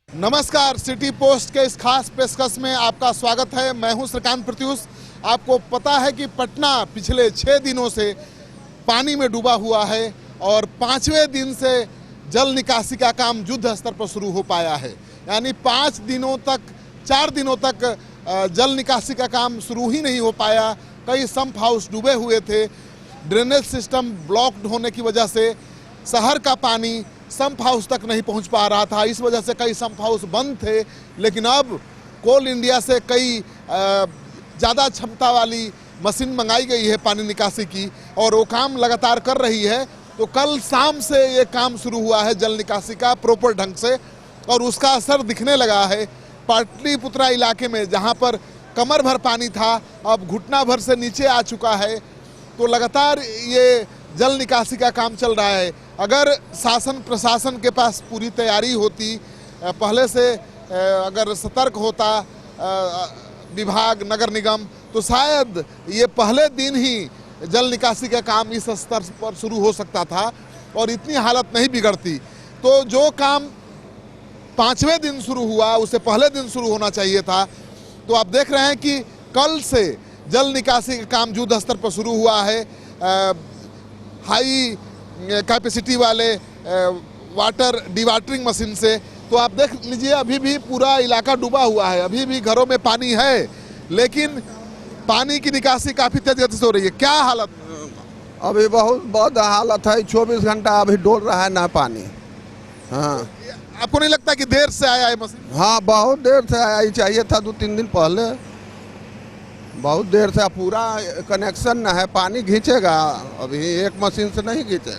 नमस्कार, city post के इस खास पेशकश में आपका स्वागत है। मैं हूं श्रीकांत प्रत्युष। आपको पता है कि पटना पिछले 6 दिनों से पानी में डूबा हुआ है और 5वें दिन से जल निकासी का काम युद्ध स्तर पर शुरू हो पाया है। यानी 4 दिनों तक जल निकासी का काम शुरू ही नहीं हो पाया। कई सम्प हाउस डूबे हुए थे। ड्रेनेज सिस्टम ब्लॉक्ड होने की वजह से शहर का पानी सम्प हाउस तक नहीं पहुंच पा रहा था। इस वजह से कई सम्प हाउस बंद थे। लेकिन अब कोल इंडिया से कई ज़्यादा क्षमता वाली मशीन मंगाई गई है पानी निकासी की और वो काम लगातार कर रही है। तो कल शाम से ये काम शुरू हुआ है जल निकासी का प्रॉपर ढंग से और उसका असर दिखने लगा है। पाटलिपुत्रा इलाके में जहाँ पर कमर भर पानी था अब घुटना भर से नीचे आ चुका है। तो लगातार ये जल निकासी का काम चल रहा है। अगर शासन प्रशासन के पास पूरी तैयारी होती, पहले से अगर सतर्क होता विभाग नगर निगम, तो शायद ये पहले दिन ही जल निकासी का काम इस स्तर पर शुरू हो सकता था और इतनी हालत नहीं बिगड़ती। तो जो काम 5वें दिन शुरू हुआ उसे पहले दिन शुरू होना चाहिए था। तो आप देख रहे हैं कि कल से जल निकासी का काम युद्ध स्तर पर शुरू हुआ है। हाई कैपेसिटी वाले वाटर डिवाटरिंग मशीन से। तो आप देख लीजिए अभी भी पूरा इलाका डूबा हुआ है, अभी भी घरों में पानी है, लेकिन पानी की निकासी काफ़ी तेज गति से हो रही है। क्या हालत? अभी बहुत हालत है। 24 घंटा अभी डोल रहा है ना पानी। हाँ, आपको नहीं लगता कि देर से आया है मशीन? हाँ, बहुत देर से आया ही चाहिए था, 2-3 दिन पहले। बहुत देर से पूरा कनेक्शन न है, पानी खींचेगा, अभी एक मशीन से नहीं खींचेगा।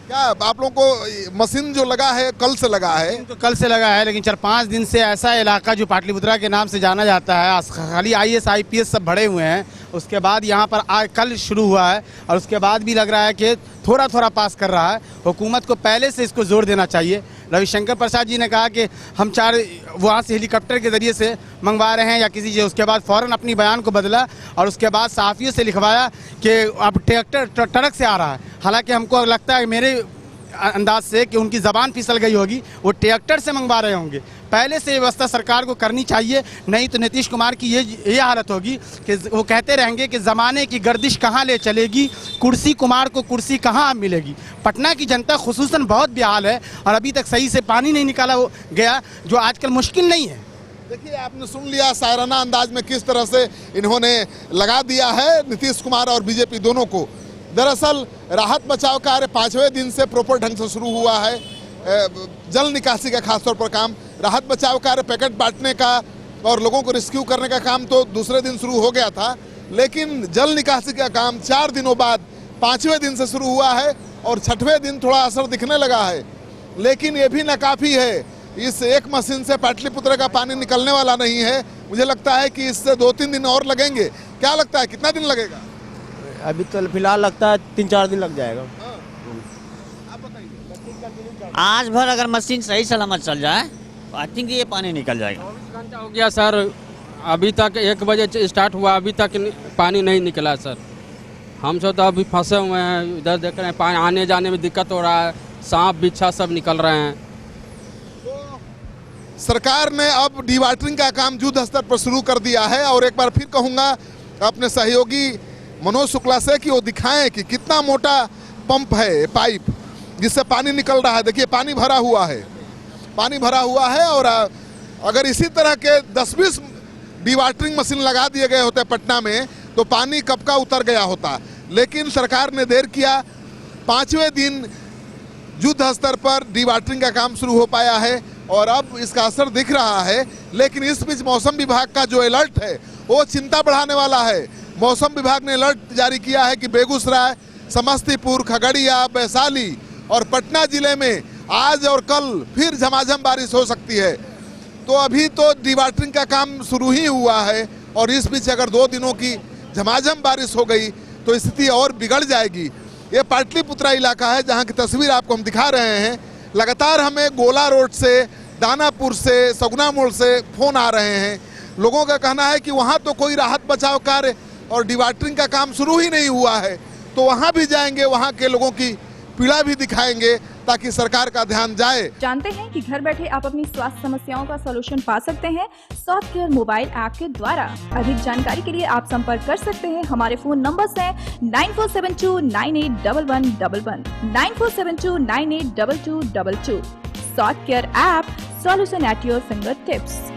क्या आप लोगों को मशीन जो लगा है कल से लगा है? तो कल से लगा है, लेकिन 4-5 दिन से ऐसा इलाका जो पाटलिपुत्रा के नाम से जाना जाता है, खाली IAS IPS सब भरे हुए हैं। उसके बाद यहाँ पर कल शुरू हुआ है और उसके बाद भी लग रहा है कि थोड़ा थोड़ा पास कर रहा है। हुकूमत को पहले से इसको जोर देना चाहिए। रविशंकर प्रसाद जी ने कहा कि हम 4 वहाँ से हेलीकॉप्टर के ज़रिए से मंगवा रहे हैं या किसी से। उसके बाद फ़ौरन अपनी बयान को बदला और उसके बाद सहाफ़ियों से लिखवाया कि अब ट्रैक्टर ट्रक से आ रहा है। हालांकि हमको लगता है मेरे अंदाज से कि उनकी ज़बान फिसल गई होगी, वो ट्रैक्टर से मंगवा रहे होंगे। पहले से व्यवस्था सरकार को करनी चाहिए, नहीं तो नीतीश कुमार की ये हालत होगी कि वो कहते रहेंगे कि ज़माने की गर्दिश कहाँ ले चलेगी, कुर्सी कुमार को कुर्सी कहाँ मिलेगी। पटना की जनता खुसूसन बहुत बेहाल है और अभी तक सही से पानी नहीं निकाला गया, जो आजकल मुश्किल नहीं है। देखिए, आपने सुन लिया शायराना अंदाज में किस तरह से इन्होंने लगा दिया है नीतीश कुमार और बीजेपी दोनों को। दरअसल राहत बचाव कार्य 5वें दिन से प्रॉपर ढंग से शुरू हुआ है। जल निकासी का खासतौर पर काम, राहत बचाव कार्य, पैकेट बांटने का और लोगों को रेस्क्यू करने का काम तो दूसरे दिन शुरू हो गया था, लेकिन जल निकासी का काम 4 दिनों बाद 5वें दिन से शुरू हुआ है और 6वें दिन थोड़ा असर दिखने लगा है। लेकिन ये भी नाकाफी है। इस एक मशीन से पाटलिपुत्रा का पानी निकलने वाला नहीं है। मुझे लगता है कि इससे 2-3 दिन और लगेंगे। क्या लगता है, कितना दिन लगेगा? अभी तो फिलहाल लगता है 3-4 दिन लग जाएगा। आप बताइए। आज भर अगर मशीन सही सलामत चल जाए तो आई थिंक ये पानी निकल जाएगा। 24 घंटा हो गया सर, अभी तक 1 बजे स्टार्ट हुआ, अभी तक पानी नहीं निकला सर। हम सब तो अभी फंसे हुए हैं, इधर देख रहे हैं पानी आने जाने में दिक्कत हो रहा है, सांप बिच्छा सब निकल रहे हैं। तो सरकार ने अब डिवाटरिंग का काम युद्ध स्तर पर शुरू कर दिया है और एक बार फिर कहूँगा अपने सहयोगी मनोज शुक्ला से कि वो दिखाएं कि कितना मोटा पंप है, पाइप जिससे पानी निकल रहा है। देखिए, पानी भरा हुआ है और अगर इसी तरह के 10-20 डिवाटरिंग मशीन लगा दिए गए होते पटना में तो पानी कब का उतर गया होता। लेकिन सरकार ने देर किया। 5वें दिन युद्ध स्तर पर डिवाटरिंग का काम शुरू हो पाया है और अब इसका असर दिख रहा है। लेकिन इस बीच मौसम विभाग का जो अलर्ट है वो चिंता बढ़ाने वाला है। मौसम विभाग ने अलर्ट जारी किया है कि बेगूसराय, समस्तीपुर, खगड़िया, वैशाली और पटना जिले में आज और कल फिर झमाझम बारिश हो सकती है। तो अभी तो डिवाटरिंग का काम शुरू ही हुआ है और इस बीच अगर 2 दिनों की झमाझम बारिश हो गई तो स्थिति और बिगड़ जाएगी। ये पाटलिपुत्रा इलाका है जहाँ की तस्वीर आपको हम दिखा रहे हैं। लगातार हमें गोला रोड से, दानापुर से, सगुना मोड़ से फ़ोन आ रहे हैं। लोगों का कहना है कि वहाँ तो कोई राहत बचाव कार्य और डिवाटरिंग का काम शुरू ही नहीं हुआ है। तो वहाँ भी जाएंगे, वहाँ के लोगों की पीड़ा भी दिखाएंगे ताकि सरकार का ध्यान जाए। जानते हैं कि घर बैठे आप अपनी स्वास्थ्य समस्याओं का सॉल्यूशन पा सकते हैं स्वास्थ्य केयर मोबाइल ऐप के द्वारा। अधिक जानकारी के लिए आप संपर्क कर सकते हैं। हमारे फोन नंबर्स हैं 9472981111, 9472982222। स्वास्थ्य care app, solution at your finger tips.